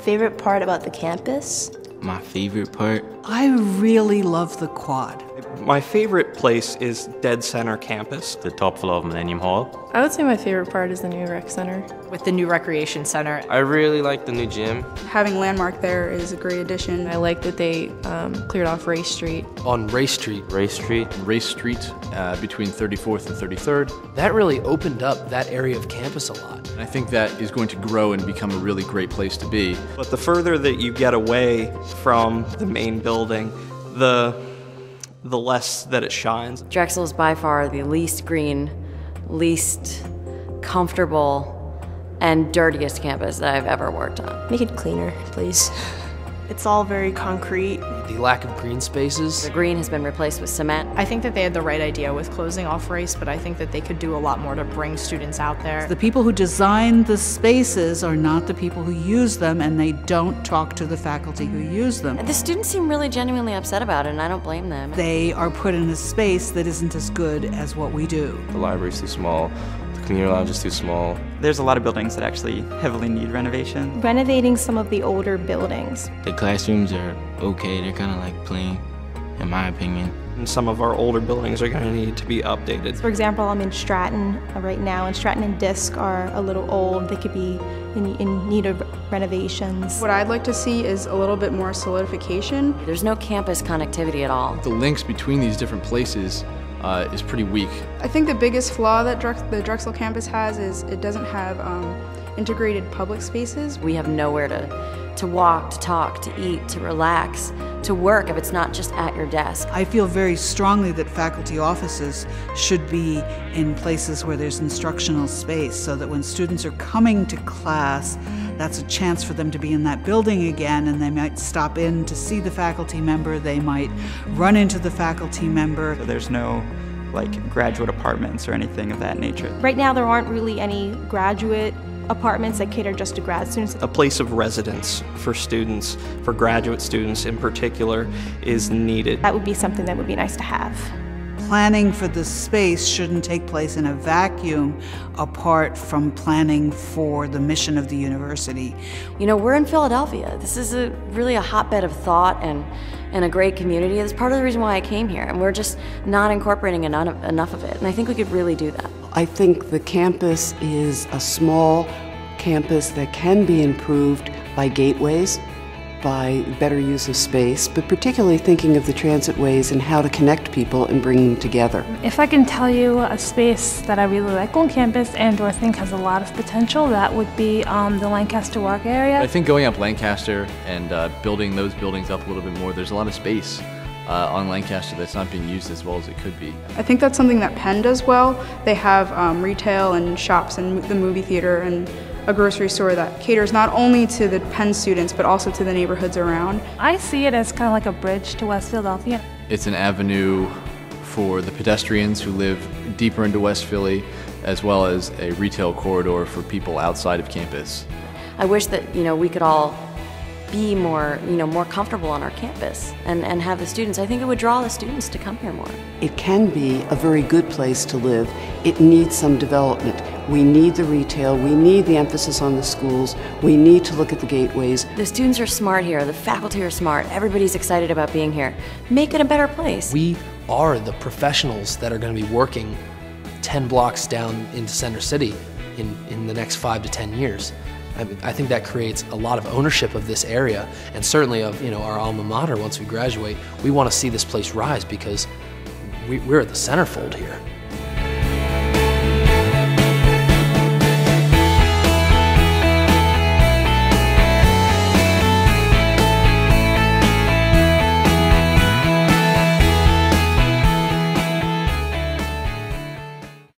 favorite part about the campus? My favorite part? I really love the quad. My favorite place is Dead Center campus. The top floor of Millennium Hall. I would say my favorite part is the new rec center. With the new recreation center. I really like the new gym. Having Landmark there is a great addition. I like that they cleared off Race Street. On Race Street. Race Street. Race Street between 34th and 33rd. That really opened up that area of campus a lot. And I think that is going to grow and become a really great place to be. But the further that you get away from the main building, the less that it shines. Drexel is by far the least green, least comfortable, and dirtiest campus that I've ever worked on. Make it cleaner, please. It's all very concrete. The lack of green spaces. The green has been replaced with cement. I think that they had the right idea with closing off Race, but I think that they could do a lot more to bring students out there. The people who design the spaces are not the people who use them, and they don't talk to the faculty who use them. The students seem really genuinely upset about it, and I don't blame them. They are put in a space that isn't as good as what we do. The library's too small. The community lounge is too small. There's a lot of buildings that actually heavily need renovation. Renovating some of the older buildings. The classrooms are okay. They're kind of like plain, in my opinion. And some of our older buildings are going to need to be updated. For example, I'm in Stratton right now, and Stratton and Disc are a little old. They could be in need of renovations. What I'd like to see is a little bit more solidification. There's no campus connectivity at all. The links between these different places is pretty weak. I think the biggest flaw that the Drexel campus has is it doesn't have integrated public spaces. We have nowhere to walk, to talk, to eat, to relax, to work if it's not just at your desk. I feel very strongly that faculty offices should be in places where there's instructional space, so that when students are coming to class, that's a chance for them to be in that building again, and they might stop in to see the faculty member, they might run into the faculty member. So there's no graduate apartments or anything of that nature. Right now there aren't really any graduate apartments that cater just to grad students. A place of residence for students, for graduate students in particular, is needed. That would be something that would be nice to have. Planning for the space shouldn't take place in a vacuum apart from planning for the mission of the university. You know, we're in Philadelphia. This is really a hotbed of thought and a great community. That's part of the reason why I came here, and we're just not incorporating enough of it, and I think we could really do that. I think the campus is a small campus that can be improved by gateways, by better use of space, but particularly thinking of the transitways and how to connect people and bring them together. If I can tell you a space that I really like on campus and or think has a lot of potential, that would be the Lancaster Walk area. I think going up Lancaster and building those buildings up a little bit more, there's a lot of space on Lancaster that's not being used as well as it could be. I think that's something that Penn does well. They have retail and shops and the movie theater and a grocery store that caters not only to the Penn students but also to the neighborhoods around. I see it as kind of like a bridge to West Philadelphia. It's an avenue for the pedestrians who live deeper into West Philly, as well as a retail corridor for people outside of campus. I wish that we could all be more comfortable on our campus and have the students. I think it would draw the students to come here more. It can be a very good place to live. It needs some development. We need the retail, we need the emphasis on the schools, we need to look at the gateways. The students are smart here, the faculty are smart, everybody's excited about being here. Make it a better place. We are the professionals that are going to be working 10 blocks down into Center City in the next 5 to 10 years. I think that creates a lot of ownership of this area, and certainly of our alma mater once we graduate. We want to see this place rise because we're at the centerfold here.